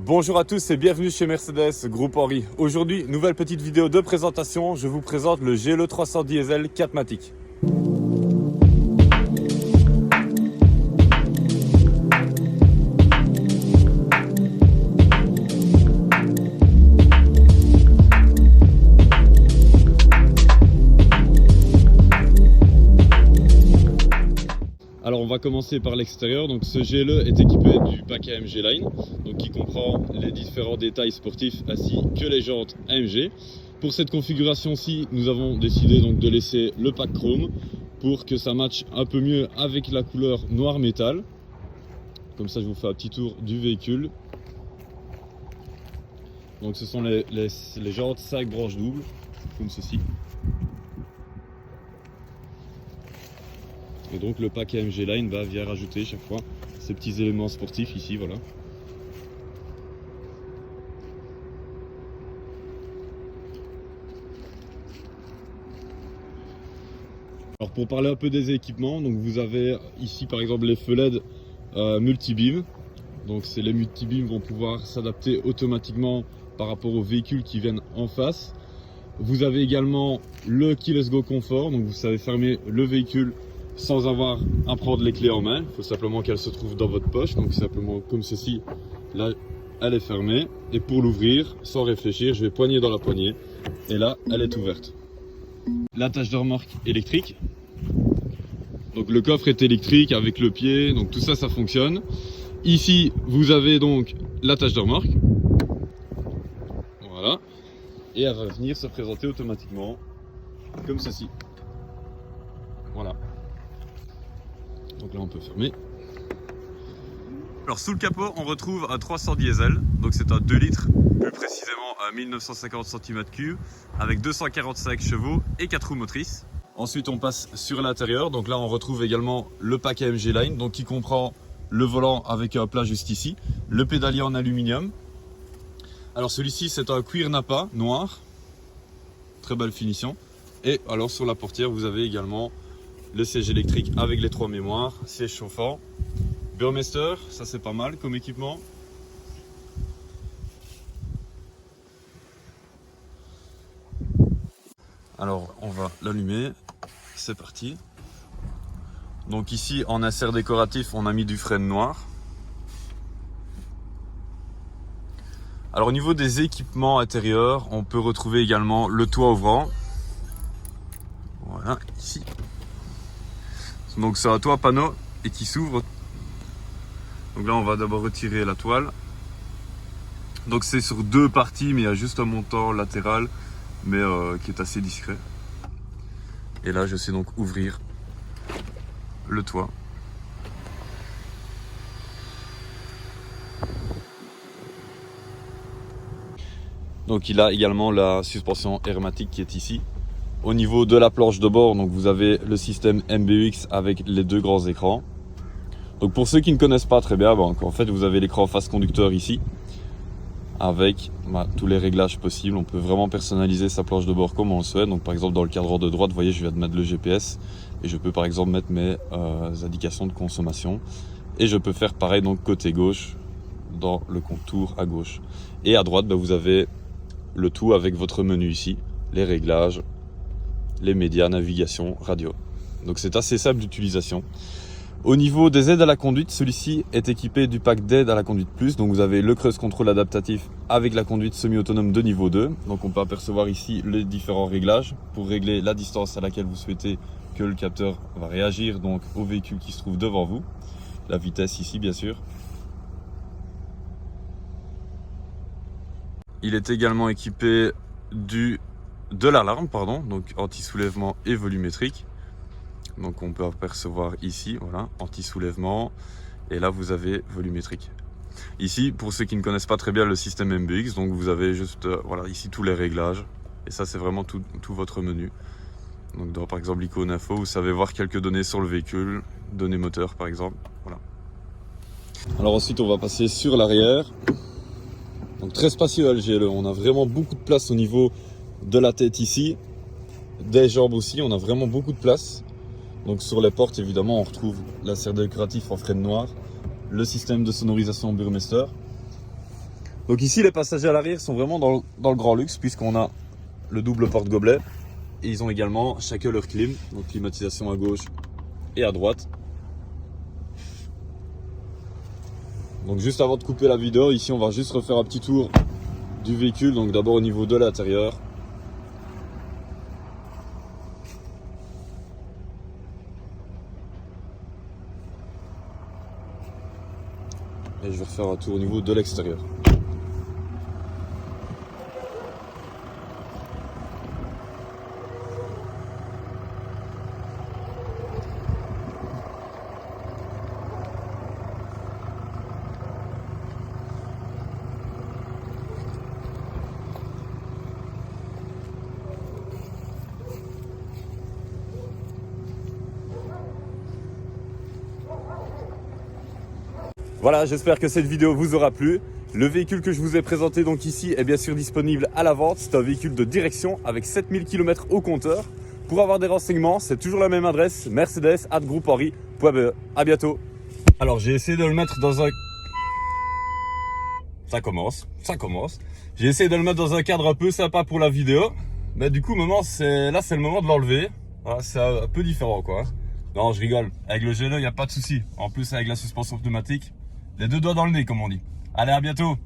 Bonjour à tous et bienvenue chez Mercedes Groupe Henry. Aujourd'hui, nouvelle petite vidéo de présentation. Je vous présente le GLE 300 Diesel 4MATIC. Alors on va commencer par l'extérieur. Donc ce GLE est équipé du pack AMG Line, donc qui comprend les différents détails sportifs ainsi que les jantes AMG. Pour cette configuration-ci, nous avons décidé donc de laisser le pack chrome pour que ça matche un peu mieux avec la couleur noir métal. Comme ça, je vous fais un petit tour du véhicule. Donc ce sont les jantes 5 branches doubles, comme ceci. Et donc le pack AMG Line vient rajouter chaque fois ces petits éléments sportifs ici, voilà. Alors pour parler un peu des équipements, donc vous avez ici par exemple les feux LED multi-beam. Donc les multi-beam vont pouvoir s'adapter automatiquement par rapport aux véhicules qui viennent en face. Vous avez également le Keyless Go Comfort, donc vous savez fermer le véhicule sans avoir à prendre les clés en main. Il faut simplement qu'elles se trouvent dans votre poche, donc simplement comme ceci. Là elle est fermée, et pour l'ouvrir sans réfléchir, je vais poigner dans la poignée et là elle est ouverte. L'attache de remorque électrique, donc le coffre est électrique avec le pied, donc tout ça, ça fonctionne. Ici vous avez donc l'attache de remorque, voilà, et elle va venir se présenter automatiquement comme ceci, voilà. Donc là on peut fermer. Alors sous le capot on retrouve un 300 diesel, donc c'est un 2 litres, plus précisément à 1950 cm3 avec 245 chevaux et 4 roues motrices. Ensuite on passe sur l'intérieur, donc là on retrouve également le pack AMG Line, donc qui comprend le volant avec un plat juste ici, le pédalier en aluminium. Alors celui-ci c'est un cuir Nappa noir, très belle finition. Et alors sur la portière vous avez également le siège électrique avec les 3 mémoires, siège chauffant, Burmester, ça c'est pas mal comme équipement. Alors on va l'allumer, c'est parti. Donc ici en insert décoratif on a mis du frêne noir. Alors au niveau des équipements intérieurs, on peut retrouver également le toit ouvrant. Voilà, ici. Donc c'est un toit panneau et qui s'ouvre. Donc là on va d'abord retirer la toile. Donc c'est sur 2 parties, mais il y a juste un montant latéral, mais qui est assez discret. Et là je sais donc ouvrir le toit. Donc il a également la suspension hermétique qui est ici. Au niveau de la planche de bord, donc vous avez le système MBUX avec les 2 grands écrans. Donc pour ceux qui ne connaissent pas très bien, en fait vous avez l'écran face conducteur ici avec tous les réglages possibles. On peut vraiment personnaliser sa planche de bord comme on le souhaite. Donc par exemple dans le cadre de droite, vous voyez, je viens de mettre le GPS et je peux par exemple mettre mes indications de consommation. Et je peux faire pareil donc côté gauche dans le contour à gauche. Et à droite, vous avez le tout avec votre menu ici, les réglages, les médias, navigation, radio. Donc c'est assez simple d'utilisation. Au niveau des aides à la conduite, celui-ci est équipé du pack d'aide à la conduite plus. Donc vous avez le cruise control adaptatif avec la conduite semi-autonome de niveau 2. Donc on peut apercevoir ici les différents réglages pour régler la distance à laquelle vous souhaitez que le capteur va réagir donc au véhicule qui se trouve devant vous. La vitesse ici bien sûr. Il est également équipé de l'alarme, donc anti-soulèvement et volumétrique. Donc on peut apercevoir ici, voilà, anti-soulèvement, et là vous avez volumétrique. Ici, pour ceux qui ne connaissent pas très bien le système MBUX, donc vous avez juste, voilà, ici tous les réglages, et ça c'est vraiment tout votre menu. Donc dans par exemple l'icône info, vous savez voir quelques données sur le véhicule, données moteur par exemple, voilà. Alors ensuite on va passer sur l'arrière. Donc très spacieux le GLE, on a vraiment beaucoup de place au niveau de la tête ici, des jambes aussi, on a vraiment beaucoup de place. Donc sur les portes évidemment on retrouve l'insert décoratif en frêne noir, le système de sonorisation Burmester. Donc ici, les passagers à l'arrière sont vraiment dans le grand luxe puisqu'on a le double porte-gobelet. Et ils ont également chacun leur clim, donc climatisation à gauche et à droite. Donc juste avant de couper la vidéo, ici on va juste refaire un petit tour du véhicule. Donc d'abord au niveau de l'intérieur. Et je vais refaire un tour au niveau de l'extérieur. Voilà, j'espère que cette vidéo vous aura plu. Le véhicule que je vous ai présenté donc ici est bien sûr disponible à la vente. C'est un véhicule de direction avec 7000 km au compteur. Pour avoir des renseignements, c'est toujours la même adresse, mercedes@groupehenri.be. À bientôt. Alors j'ai essayé de le mettre dans un... Ça commence. J'ai essayé de le mettre dans un cadre un peu sympa pour la vidéo. Mais du coup, là c'est le moment de l'enlever. Voilà, c'est un peu différent quoi. Non, je rigole. Avec le GLE, il n'y a pas de souci. En plus, avec la suspension pneumatique, les deux doigts dans le nez, comme on dit. Allez, à bientôt.